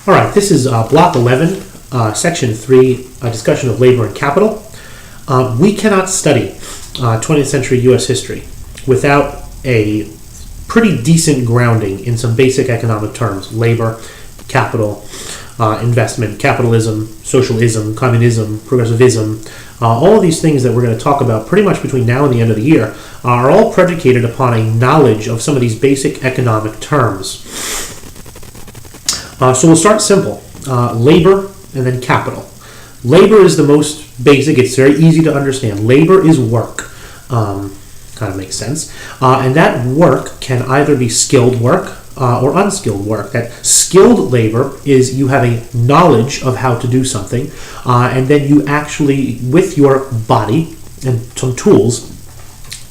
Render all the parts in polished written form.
All right, this is Block 11, Section 3, a discussion of labor and capital. We cannot study 20th century U.S. history without a pretty decent grounding in some basic economic terms: labor, capital, investment, capitalism, socialism, communism, progressivism. All of these things that we're going to talk about pretty much between now and the end of the year are all predicated upon a knowledge of some of these basic economic terms. So we'll start simple. Labor and then capital. Labor is the most basic. It's very easy to understand. Labor is work. Kind of makes sense. And that work can either be skilled work or unskilled work. That skilled labor is you have a knowledge of how to do something, and then you actually, with your body and some tools,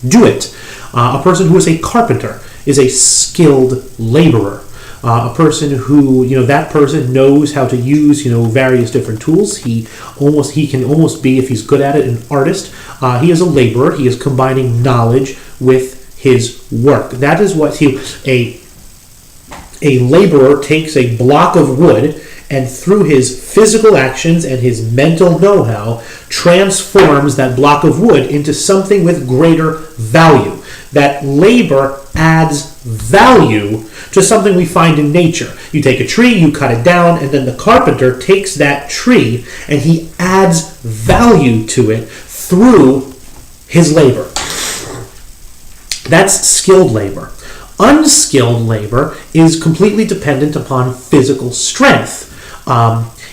do it. A person who is a carpenter is a skilled laborer. A person who, that person knows how to use, various different tools. He can almost be, if he's good at it, an artist. He is a laborer. He is combining knowledge with his work. That is what a laborer takes a block of wood and through his physical actions and his mental know-how transforms that block of wood into something with greater value. That labor adds value to something we find in nature. You take a tree, you cut it down, and then the carpenter takes that tree and he adds value to it through his labor. That's skilled labor. Unskilled labor is completely dependent upon physical strength.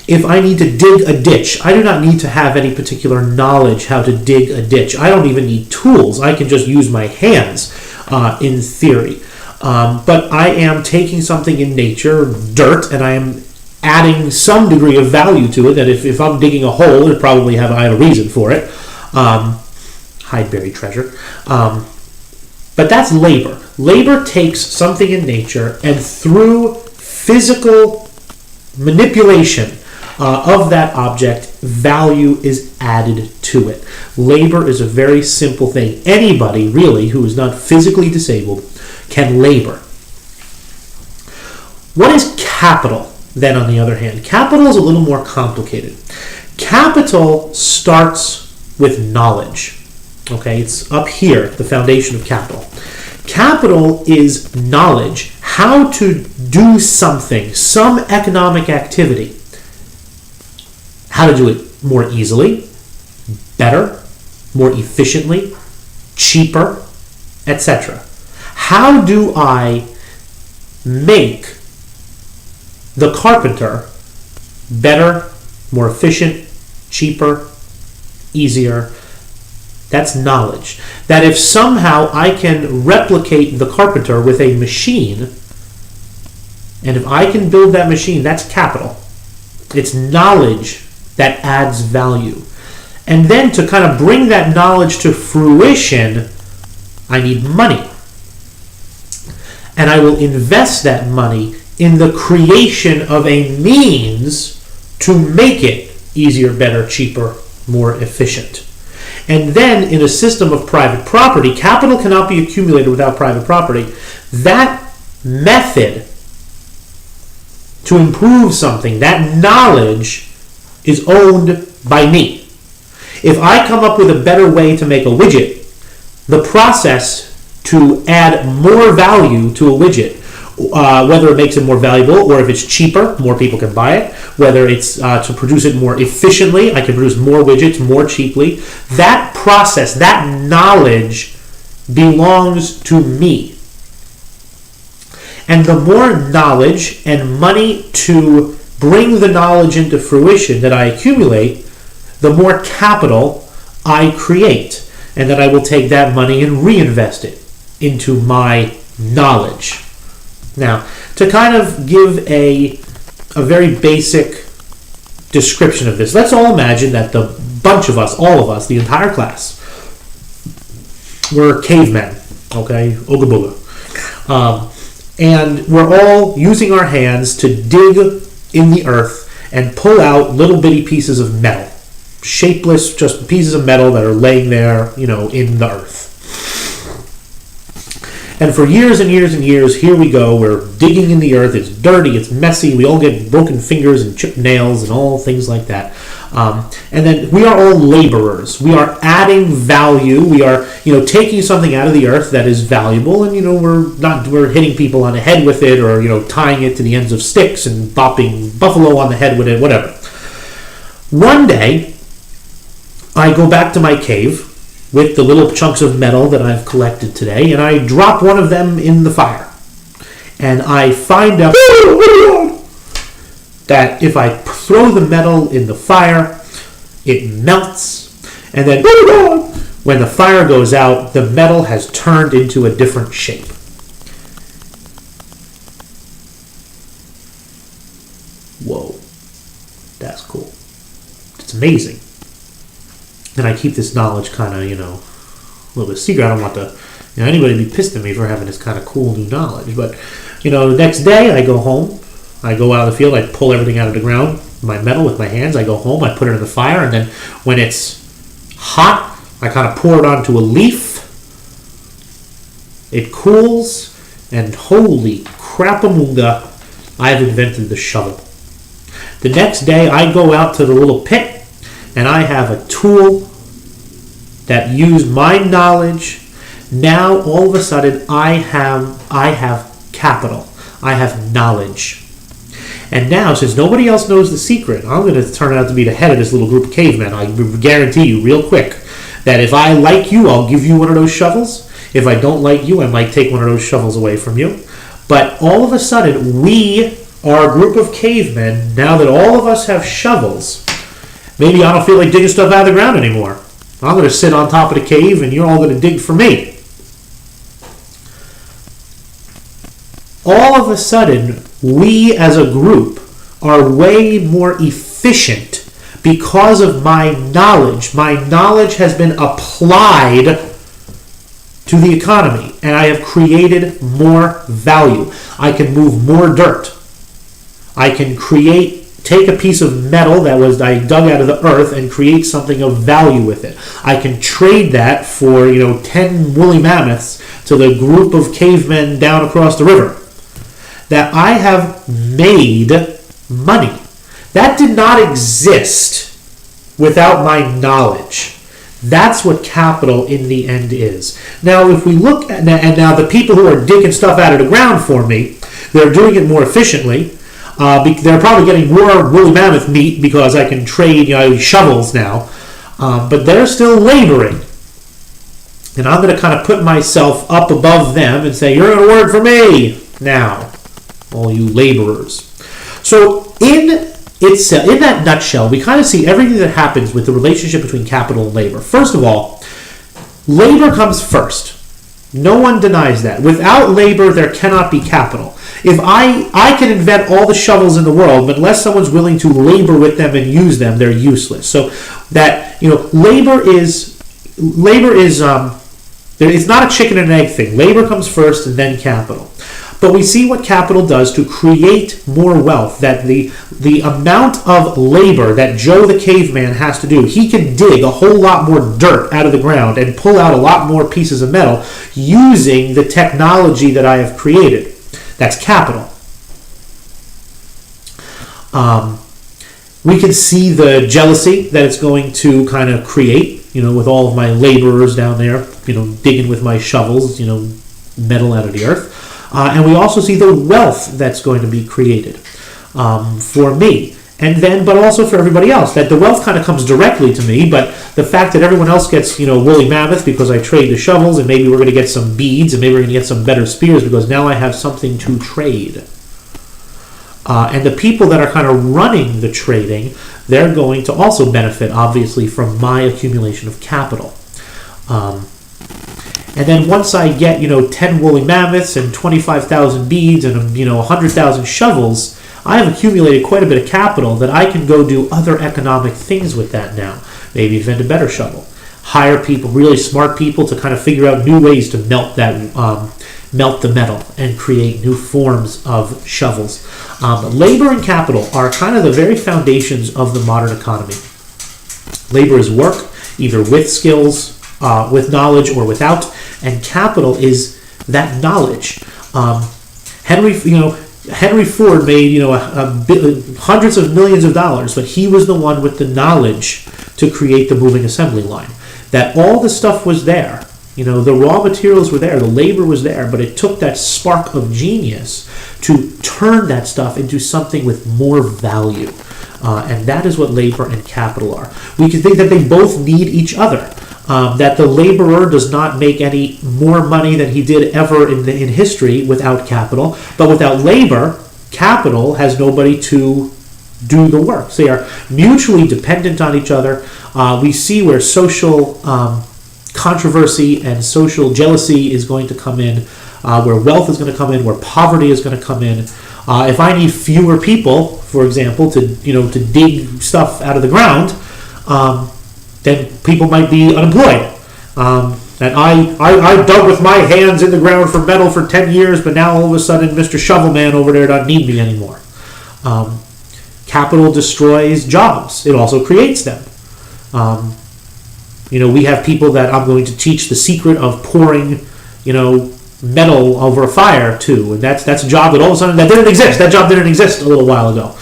If I need to dig a ditch, I do not need to have any particular knowledge how to dig a ditch. I don't even need tools. I can just use my hands in theory. But I am taking something in nature, dirt, and I am adding some degree of value to it. That if I'm digging a hole, I have a reason for it. Hide buried treasure. But that's labor. Labor takes something in nature and through physical manipulation of that object, value is added to it. Labor is a very simple thing. Anybody, really, who is not physically disabled can labor. What is capital, then, on the other hand? Capital is a little more complicated. Capital starts with knowledge. Okay, it's up here, the foundation of capital. Capital is knowledge, how to do something, some economic activity. How to do it more easily, better, more efficiently, cheaper, etc. How do I make the carpenter better, more efficient, cheaper, easier? That's knowledge. That if somehow I can replicate the carpenter with a machine, and if I can build that machine, that's capital. It's knowledge that adds value. And then to kind of bring that knowledge to fruition, I need money. And I will invest that money in the creation of a means to make it easier, better, cheaper, more efficient. And then in a system of private property, capital cannot be accumulated without private property. That method to improve something, that knowledge, is owned by me. If I come up with a better way to make a widget, the process to add more value to a widget, whether it makes it more valuable or if it's cheaper, more people can buy it, whether it's to produce it more efficiently, I can produce more widgets more cheaply, that process, that knowledge belongs to me. And the more knowledge and money to bring the knowledge into fruition that I accumulate, the more capital I create. And then I will take that money and reinvest it into my knowledge. Now, to kind of give a very basic description of this, let's all imagine that the bunch of us, all of us, the entire class, we're cavemen, okay, Ooga Booga. And we're all using our hands to dig in the earth and pull out little bitty pieces of metal. Shapeless, just pieces of metal that are laying there, in the earth. And for years and years and years, here we go. We're digging in the earth. It's dirty. It's messy. We all get broken fingers and chipped nails and all things like that. And then we are all laborers. We are adding value. We are, taking something out of the earth that is valuable, and we're hitting people on the head with it, or tying it to the ends of sticks and bopping buffalo on the head with it, whatever. One day, I go back to my cave with the little chunks of metal that I've collected today, and I drop one of them in the fire. And I find out that if I throw the metal in the fire, it melts, and then when the fire goes out, the metal has turned into a different shape. Whoa, that's cool. It's amazing. And I keep this knowledge kind of, a little bit secret. I don't want anybody to be pissed at me for having this kind of cool new knowledge. But, the next day I go home, I go out of the field, I pull everything out of the ground, my metal with my hands, I go home, I put it in the fire, and then when it's hot, I kind of pour it onto a leaf. It cools, and holy crapamunga, I've invented the shovel. The next day I go out to the little pit, and I have a tool that used my knowledge. Now all of a sudden I have capital. I have knowledge. And now, since nobody else knows the secret, I'm going to turn out to be the head of this little group of cavemen. I guarantee you real quick that if I like you, I'll give you one of those shovels. If I don't like you, I might take one of those shovels away from you. But all of a sudden, we are a group of cavemen. Now that all of us have shovels, maybe I don't feel like digging stuff out of the ground anymore. I'm going to sit on top of the cave, and you're all going to dig for me. All of a sudden, we as a group are way more efficient because of my knowledge. My knowledge has been applied to the economy, and I have created more value. I can move more dirt. I can take a piece of metal that I dug out of the earth and create something of value with it. I can trade that for 10 woolly mammoths to the group of cavemen down across the river. That I have made money. That did not exist without my knowledge. That's what capital in the end is. Now, if we look at now the people who are digging stuff out of the ground for me, they're doing it more efficiently. They're probably getting more woolly mammoth meat because I can trade shovels now. But they're still laboring. And I'm going to kind of put myself up above them and say, you're going to work for me now, all you laborers. So in that nutshell, we kind of see everything that happens with the relationship between capital and labor. First of all, labor comes first. No one denies that. Without labor, there cannot be capital. If I can invent all the shovels in the world, but unless someone's willing to labor with them and use them, they're useless. So that labor is it's not a chicken and egg thing. Labor comes first and then capital. But we see what capital does to create more wealth, that the amount of labor that Joe the caveman has to do, he can dig a whole lot more dirt out of the ground and pull out a lot more pieces of metal using the technology that I have created. That's capital. We can see the jealousy that it's going to kind of create, with all of my laborers down there, digging with my shovels, metal out of the earth. And we also see the wealth that's going to be created for me, but also for everybody else. That the wealth kind of comes directly to me, but the fact that everyone else gets woolly mammoth because I trade the shovels, and maybe we're going to get some beads, and maybe we're going to get some better spears because now I have something to trade. And the people that are kind of running the trading, they're going to also benefit, obviously, from my accumulation of capital. And then once I get, 10 woolly mammoths and 25,000 beads and, 100,000 shovels, I have accumulated quite a bit of capital that I can go do other economic things with that now. Maybe invent a better shovel. Hire people, really smart people, to kind of figure out new ways to melt the metal and create new forms of shovels. Labor and capital are kind of the very foundations of the modern economy. Labor is work, either with skills, with knowledge, or without. And capital is that knowledge. Henry Ford made hundreds of millions of dollars, but he was the one with the knowledge to create the moving assembly line. That all the stuff was there. The raw materials were there, the labor was there, but it took that spark of genius to turn that stuff into something with more value. And that is what labor and capital are. We can think that they both need each other. That the laborer does not make any more money than he did ever in history without capital. But without labor, capital has nobody to do the work. So they are mutually dependent on each other. We see where social controversy and social jealousy is going to come in, where wealth is going to come in, where poverty is going to come in. If I need fewer people, for example, to dig stuff out of the ground, then people might be unemployed. And I dug with my hands in the ground for metal for 10 years, but now all of a sudden Mr. Shovelman over there doesn't need me anymore. Capital destroys jobs. It also creates them. We have people that I'm going to teach the secret of pouring, metal over a fire to, and that's a job that all of a sudden that didn't exist. That job didn't exist a little while ago.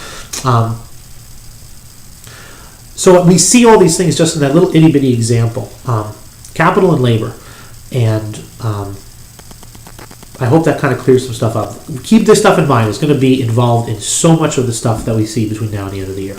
So we see all these things just in that little itty bitty example, capital and labor, and I hope that kind of clears some stuff up. Keep this stuff in mind. It's going to be involved in so much of the stuff that we see between now and the end of the year.